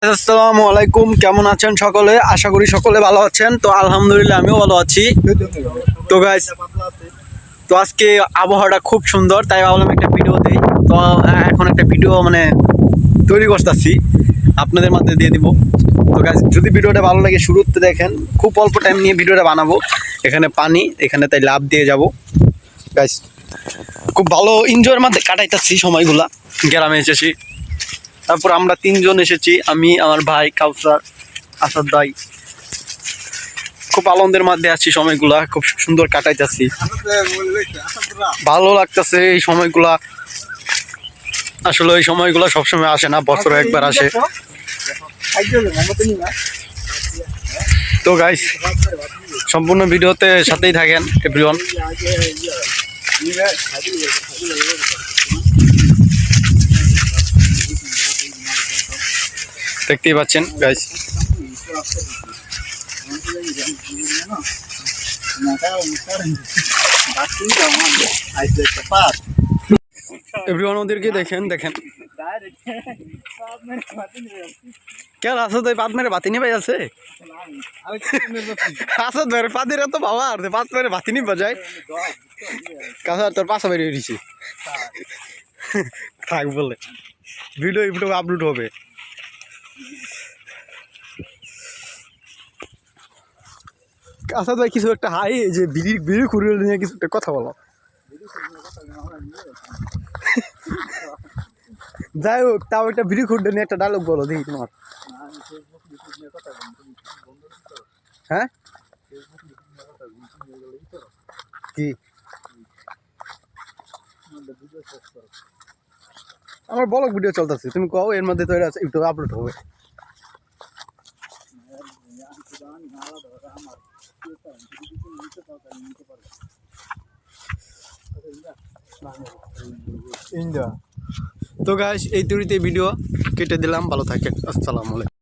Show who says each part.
Speaker 1: আসসালামু আলাইকুম, কেমন আছেন সকলে? আশা করি সকলে ভালো আছেন। তো আলহামদুলিল্লাহ আমিও ভালো আছি। তো গাইস, তো আজকে আবহাওয়াটা খুব সুন্দর, তাই ভাবলাম একটা ভিডিও দেই। তো এখন একটা ভিডিও তৈরি করতেছি, আপনাদের মধ্যে দিয়ে দিব। তো গাইস, যদি ভিডিওটা ভালো লাগে শুরুতে দেখেন, খুব অল্প টাইম নিয়ে ভিডিওটা বানাবো। এখানে পানি, এখানে তাই লাভ দিয়ে যাব। গাইস, খুব ভালো এনজয়ের মধ্যে কাটাইতেছি সময়গুলা। গ্রামে এসেছি, তারপর আমরা তিনজন এসেছি, আমি, আমার ভাই কাউসার, আসাদ ভাই। খুব আনন্দের মধ্যে আছি, সময়গুলা খুব সুন্দর কাটাইতেছি, ভালো লাগতেছে এই সময়গুলা। আসলে এই সময়গুলা সবসময় আসে না, বছরে একবার আসে। তো গাইস, সম্পূর্ণ ভিডিওতে সাথেই থাকেন এভরিওয়ান। দেখতেই পাচ্ছেন গাইস, এভরিওয়ান ওদেরকে দেখেন। কেন আসাদ ভাই পাত মেরে বাতি নিয়ে আছে? আসাদ ভাই পাতির তো বাবা আর পাত মেরে বাতি নিয়ে বাজায়। কাসার তোর পাশা বেরিয়ে দিছি থাক বলে ভিডিও আপলোড হবে। আসাদ ভাই কিছু একটা হাই যে বিড়ি খুঁড়ে নিয়ে কিছু একটা কথা বলো। যাই হোক, তাও একটা বিড়ি খুঁড়ে নিয়ে একটা ডায়লগ বলো দেখি তোমার। হ্যাঁ কি আমার ব্লগ ভিডিও চলতেছে, তুমি কও, এর মধ্যে তো এটা ইউটিউবে আপলোড হবে। তো গাইস, এই তৈরিতে ভিডিও কেটে দিলাম। ভালো থাকেন, আসসালামু আলাইকুম।